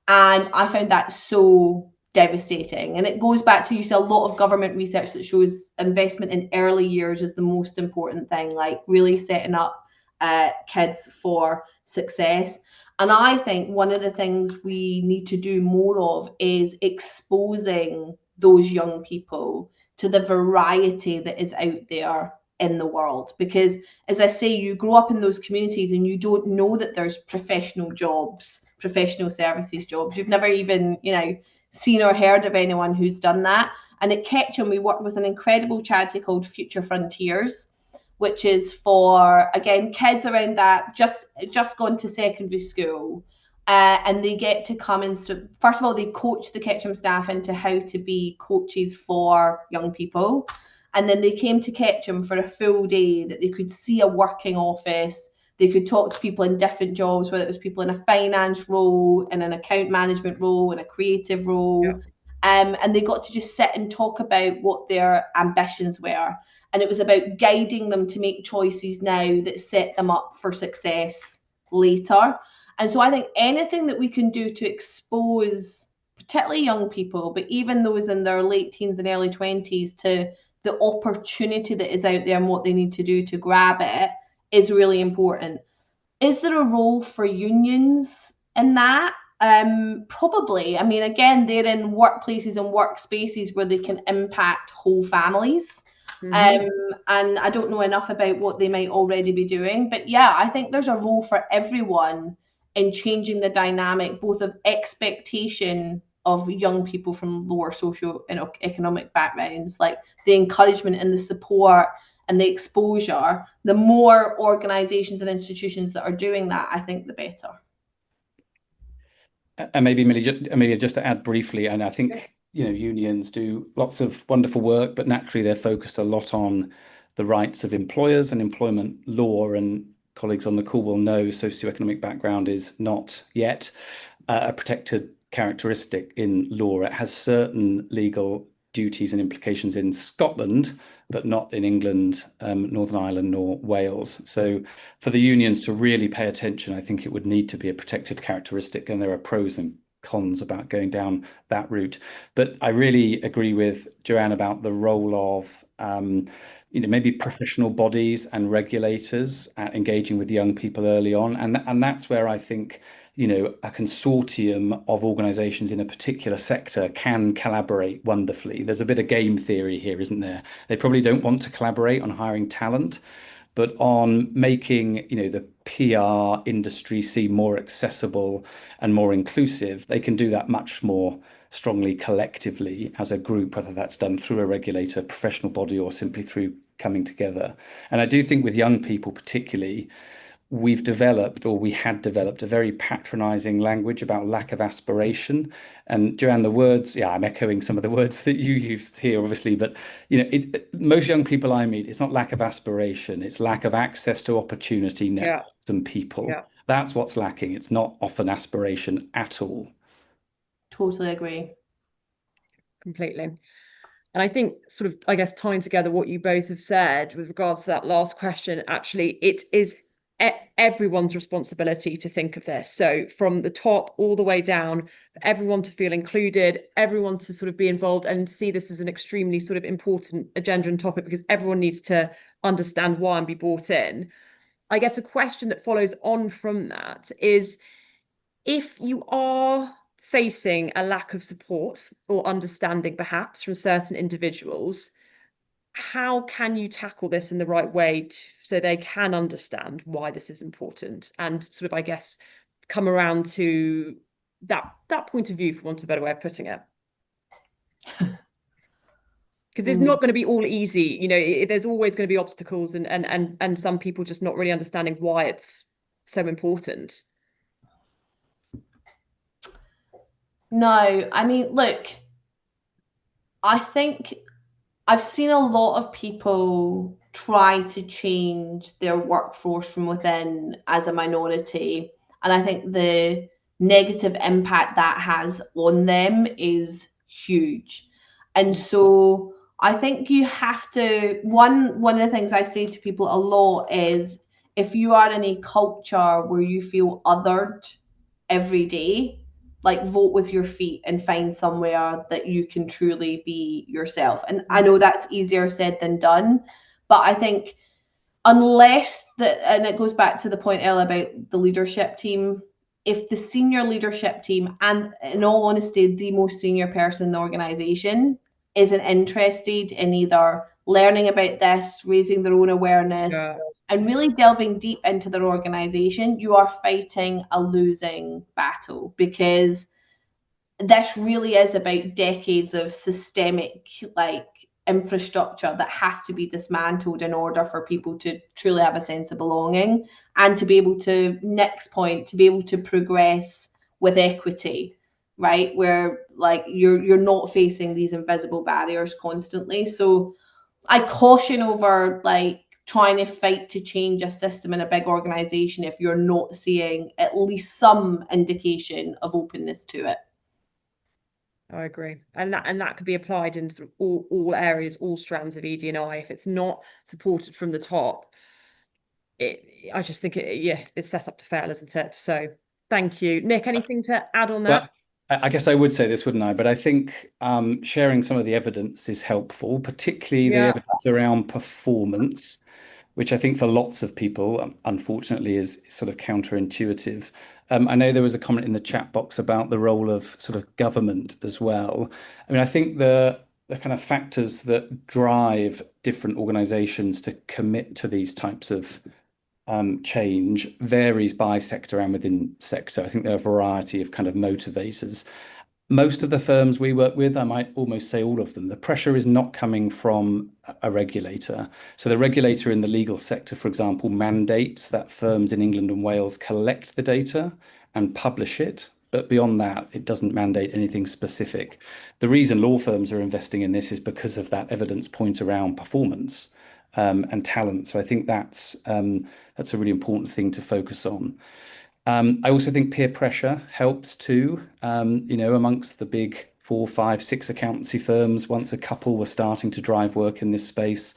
C: And I found that so devastating. And it goes back to, you see a lot of government research that shows investment in early years is the most important thing, like really setting up kids for success. And I think one of the things we need to do more of is exposing those young people to the variety that is out there in the world. Because as I say, you grow up in those communities and you don't know that there's professional jobs, professional services jobs. You've never even, seen or heard of anyone who's done that. And at Ketchum, we work with an incredible charity called Future Frontiers, which is for, again, kids around that just gone to secondary school. And they get to come and, first of all, they coach the Ketchum staff into how to be coaches for young people. And then they came to Ketchum for a full day that they could see a working office. They could talk to people in different jobs, whether it was people in a finance role, in an account management role, in a creative role.
A: Yeah.
C: And they got to just sit and talk about what their ambitions were. And it was about guiding them to make choices now that set them up for success later. And so I think anything that we can do to expose particularly young people, but even those in their late teens and early 20s, to the opportunity that is out there and what they need to do to grab it is really important. Is there a role for unions in that? Probably. I mean, again, they're in workplaces and workspaces where they can impact whole families. And I don't know enough about what they might already be doing. But yeah, I think there's a role for everyone in changing the dynamic, both of expectation of young people from lower socio-economic backgrounds, like the encouragement and the support and the exposure. The more organisations and institutions that are doing that, I think the better.
B: And maybe Amelia, just to add briefly, and I think unions do lots of wonderful work, but naturally they're focused a lot on the rights of employers and employment law. And colleagues on the call will know socioeconomic background is not yet a protected characteristic in law. It has certain legal duties and implications in Scotland, but not in England, Northern Ireland, nor Wales. So for the unions to really pay attention, I think it would need to be a protected characteristic, and there are pros and cons about going down that route. But I really agree with Joanne about the role of maybe professional bodies and regulators at engaging with young people early on. And that's where I think a consortium of organizations in a particular sector can collaborate wonderfully. There's a bit of game theory here, isn't there? They probably don't want to collaborate on hiring talent, but on making the PR industry seem more accessible and more inclusive. They can do that much more strongly collectively as a group, whether that's done through a regulator, professional body, or simply through coming together. And I do think with young people particularly, we had developed a very patronizing language about lack of aspiration. And Joanne, the words, yeah, I'm echoing some of the words that you used here, obviously, but most young people I meet, it's not lack of aspiration, it's lack of access to opportunity, networks, and people.
A: Yeah.
B: That's what's lacking. It's not often aspiration at all.
C: Totally agree.
A: Completely. And I think sort of, I guess, tying together what you both have said with regards to that last question, actually, it is everyone's responsibility to think of this. So from the top all the way down, for everyone to feel included, everyone to sort of be involved and see this as an extremely sort of important agenda and topic, because everyone needs to understand why and be brought in. I guess a question that follows on from that is, if you are facing a lack of support or understanding perhaps from certain individuals, how can you tackle this in the right way so they can understand why this is important and sort of, I guess, come around to that point of view, for want of a better way of putting it? Because it's not going to be all easy, there's always going to be obstacles and some people just not really understanding why it's so important.
C: No, I mean, look, I think I've seen a lot of people try to change their workforce from within as a minority. And I think the negative impact that has on them is huge. And so I think you have to, one of the things I say to people a lot is, if you are in a culture where you feel othered every day, like, vote with your feet and find somewhere that you can truly be yourself. And I know that's easier said than done, but I think unless that, and it goes back to the point earlier about the leadership team, if the senior leadership team, and in all honesty, the most senior person in the organization, isn't interested in either learning about this, raising their own awareness, and really delving deep into their organization, you are fighting a losing battle, because this really is about decades of systemic, like, infrastructure that has to be dismantled in order for people to truly have a sense of belonging and to be able to, next point, to be able to progress with equity, right? Where, like, you're not facing these invisible barriers constantly. So I caution over, like, trying to fight to change a system in a big organization if you're not seeing at least some indication of openness to it.
A: I agree, and that could be applied in sort of all areas, all strands of ED&I. If it's not supported from the top, I just think it's set up to fail, isn't it? So thank you, Nik. Anything to add on that?
B: Well, I guess I would say this, wouldn't I? But I think sharing some of the evidence is helpful, particularly the evidence around performance, which I think for lots of people, unfortunately, is sort of counterintuitive. I know there was a comment in the chat box about the role of sort of government as well. I mean, I think the kind of factors that drive different organizations to commit to these types of change varies by sector and within sector. I think there are a variety of kind of motivators. Most of the firms we work with, I might almost say all of them, the pressure is not coming from a regulator. So the regulator in the legal sector, for example, mandates that firms in England and Wales collect the data and publish it. But beyond that, it doesn't mandate anything specific. The reason law firms are investing in this is because of that evidence point around performance and talent. So I think that's a really important thing to focus on. I also think peer pressure helps too. Amongst the big 4, 5, 6 accountancy firms, once a couple were starting to drive work in this space,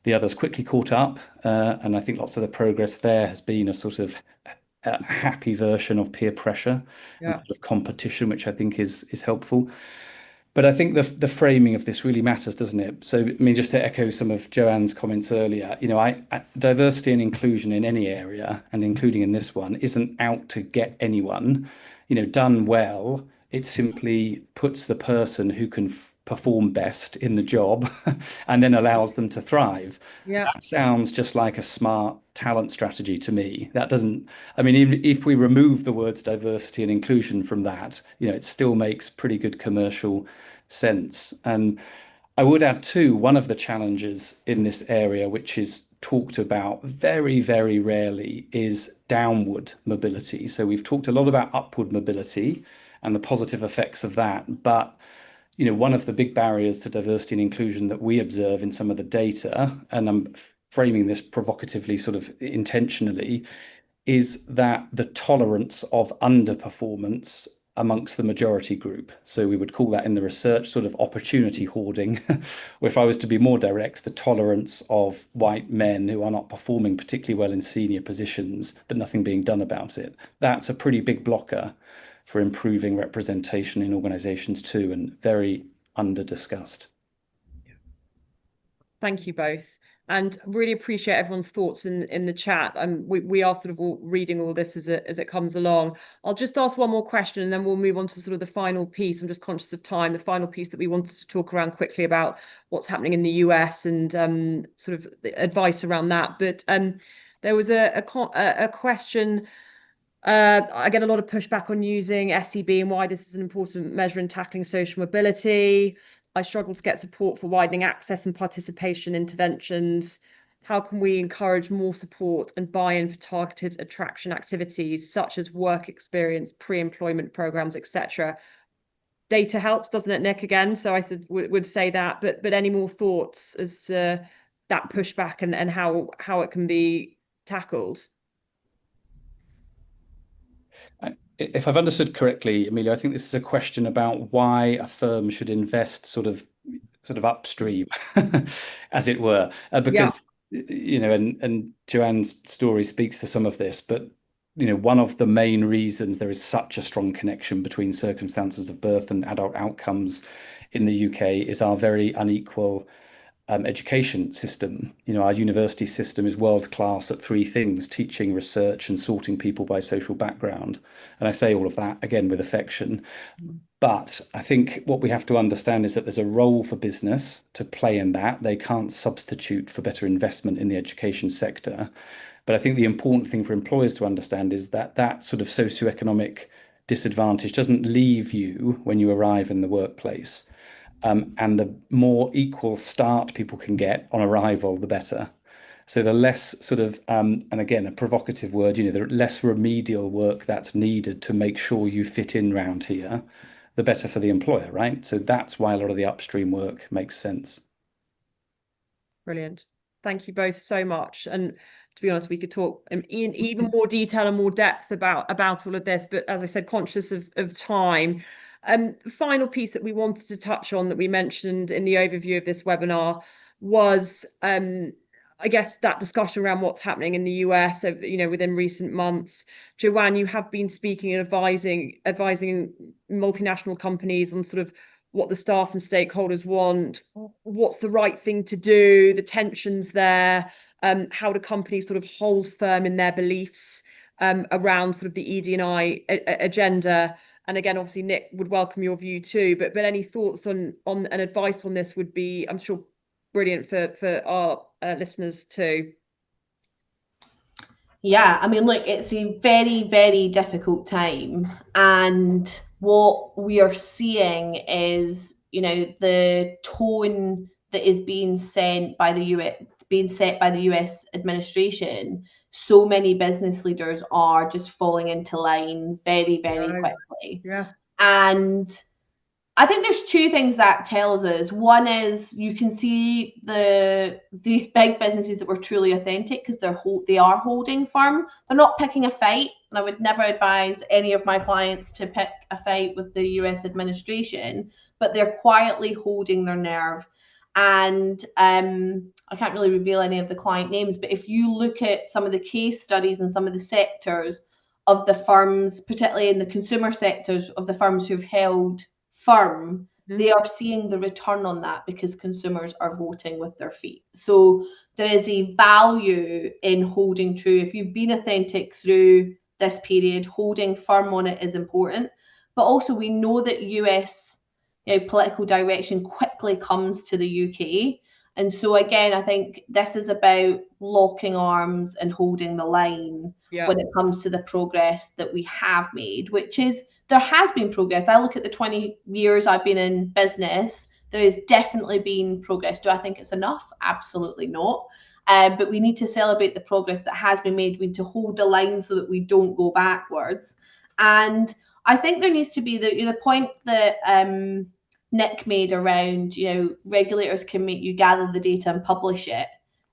B: the others quickly caught up. And I think lots of the progress there has been a sort of a happy version of peer pressure and sort of competition, which I think is helpful. But I think the framing of this really matters, doesn't it? So, I mean, just to echo some of Joanne's comments earlier, diversity and inclusion in any area, and including in this one, isn't out to get anyone. Done well, it simply puts the person who can perform best in the job and then allows them to thrive. That sounds just like a smart talent strategy to me. That doesn't, I mean, even if we remove the words diversity and inclusion from that, it still makes pretty good commercial sense. And I would add too, one of the challenges in this area, which is talked about very, very rarely is downward mobility. So we've talked a lot about upward mobility and the positive effects of that. But one of the big barriers to diversity and inclusion that we observe in some of the data, and I'm framing this provocatively, sort of intentionally, is that the tolerance of underperformance amongst the majority group. So we would call that in the research sort of opportunity hoarding, or if I was to be more direct, the tolerance of white men who are not performing particularly well in senior positions, but nothing being done about it. That's a pretty big blocker for improving representation in organizations too, and very under discussed.
A: Thank you both. And really appreciate everyone's thoughts in the chat. And we are sort of all reading all this as it comes along. I'll just ask one more question and then we'll move on to sort of the final piece. I'm just conscious of time. The final piece that we wanted to talk around quickly about what's happening in the US and sort of the advice around that. But there was a question. I get a lot of pushback on using SEB and why this is an important measure in tackling social mobility. I struggle to get support for widening access and participation interventions. How can we encourage more support and buy-in for targeted attraction activities such as work experience, pre-employment programs, etc.? Data helps, doesn't it, Nik? Again, so I would say that. But any more thoughts as to that pushback and how it can be tackled?
B: If I've understood correctly, Amelia, I think this is a question about why a firm should invest sort of upstream, as it were, because and Joanne's story speaks to some of this, but one of the main reasons there is such a strong connection between circumstances of birth and adult outcomes in the UK is our very unequal education system. Our university system is world class at three things: teaching, research, and sorting people by social background. And I say all of that again with affection. But I think what we have to understand is that there's a role for business to play in that. They can't substitute for better investment in the education sector. But I think the important thing for employers to understand is that that sort of socioeconomic disadvantage doesn't leave you when you arrive in the workplace. And the more equal start people can get on arrival, the better. So the less sort of, and again, a provocative word, the less remedial work that's needed to make sure you fit in round here, the better for the employer, right? So that's why a lot of the upstream work makes sense.
A: Brilliant. Thank you both so much. And to be honest, we could talk in even more detail and more depth about all of this. But as I said, conscious of time. Final piece that we wanted to touch on that we mentioned in the overview of this webinar was, I guess, that discussion around what's happening in the US, within recent months. Joanne, you have been speaking and advising multinational companies on sort of what the staff and stakeholders want, what's the right thing to do, the tensions there, how do companies sort of hold firm in their beliefs around sort of the ED&I agenda. And again, obviously, Nik would welcome your view too. But any thoughts on and advice on this would be, I'm sure, brilliant for our listeners too.
C: Yeah, I mean, look, it's a very, very difficult time. And what we are seeing is, the tone that is being set by the US administration. So many business leaders are just falling into line very, very quickly.
A: Yeah.
C: And I think there's two things that tells us. One is you can see these big businesses that were truly authentic because they are holding firm. They're not picking a fight, and I would never advise any of my clients to pick a fight with the US administration, but they're quietly holding their nerve. And I can't really reveal any of the client names, but if you look at some of the case studies and some of the sectors of the firms, particularly in the consumer sectors of the firms who've held firm, they are seeing the return on that because consumers are voting with their feet. So there is a value in holding true. If you've been authentic through this period, holding firm on it is important. But also we know that US political direction quickly comes to the UK. And so again, I think this is about locking arms and holding the line when it comes to the progress that we have made, which is, there has been progress. I look at the 20 years I've been in business, there has definitely been progress. Do I think it's enough? Absolutely not. but we need to celebrate the progress that has been made. We need to hold the line so that we don't go backwards. And I think there needs to be the point that Nik made around, regulators can make you gather the data and publish it,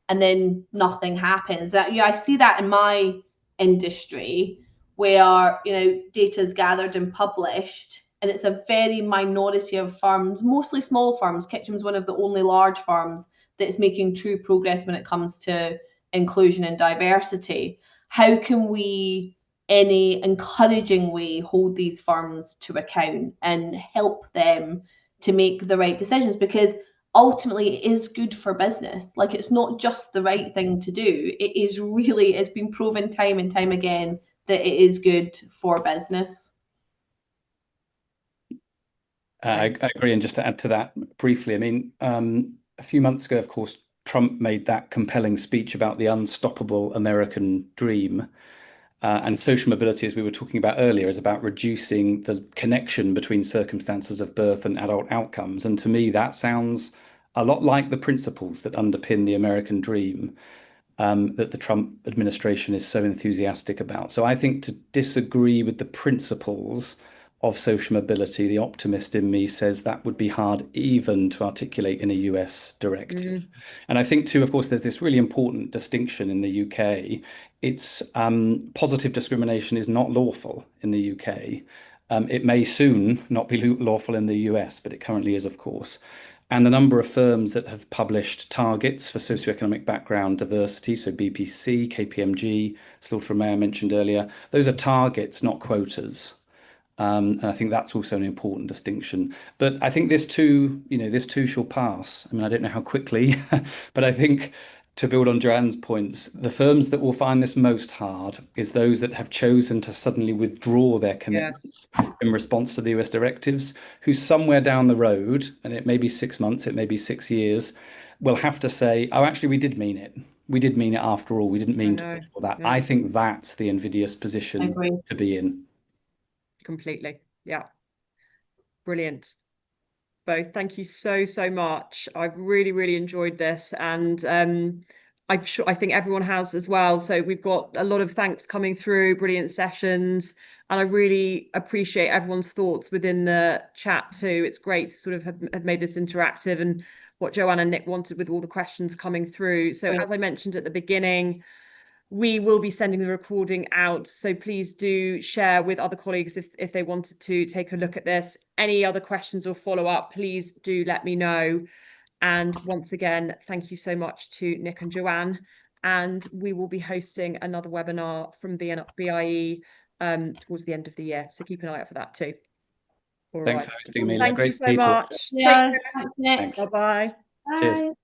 C: and then nothing happens. I see that in my industry, where data is gathered and published, and it's a very minority of firms, mostly small firms. Ketchum is one of the only large firms that's making true progress when it comes to inclusion and diversity. How can we, in an encouraging way, hold these firms to account and help them to make the right decisions? Because ultimately it is good for business. Like, it's not just the right thing to do. It's been proven time and time again that it is good for business.
B: I agree. And just to add to that briefly, I mean, a few months ago, of course, Trump made that compelling speech about the unstoppable American dream. And social mobility, as we were talking about earlier, is about reducing the connection between circumstances of birth and adult outcomes. And to me, that sounds a lot like the principles that underpin the American dream that the Trump administration is so enthusiastic about. So I think to disagree with the principles of social mobility, the optimist in me says that would be hard even to articulate in a US directive. And I think too, of course, there's this really important distinction in the UK. It's positive discrimination is not lawful in the UK. It may soon not be lawful in the US, but it currently is, of course. And the number of firms that have published targets for socioeconomic background diversity, so BPC, KPMG, Slaughter and Mayer mentioned earlier, those are targets, not quotas. And I think that's also an important distinction. But I think this too shall pass. I mean, I don't know how quickly, but I think to build on Joanne's points, the firms that will find this most hard is those that have chosen to suddenly withdraw their commitments in response to the US directives, who somewhere down the road, and it may be 6 months, it may be 6 years, will have to say, oh, actually, we did mean it. We did mean it after all. We didn't mean to withdraw that.
A: Yeah.
B: I think that's the invidious position to be in.
A: Completely. Yeah. Brilliant. Both. Thank you so much. I've really enjoyed this, and I think everyone has as well. So we've got a lot of thanks coming through, brilliant sessions, and I really appreciate everyone's thoughts within the chat too. It's great to sort of have made this interactive, and what Joanne and Nik wanted with all the questions coming through. So as I mentioned at the beginning, we will be sending the recording out, so please do share with other colleagues if they wanted to take a look at this. Any other questions or follow-up, please do let me know. And once again, thank you so much to Nik and Joanne. And we will be hosting another webinar from BIE towards the end of the year, so keep an eye out for that too. All
B: Thanks
A: right.
B: for hosting, Amelia.
A: Thank
B: Great
A: you so
B: to
A: much.
C: Yeah,
A: Take care. Bye-bye.
B: Cheers.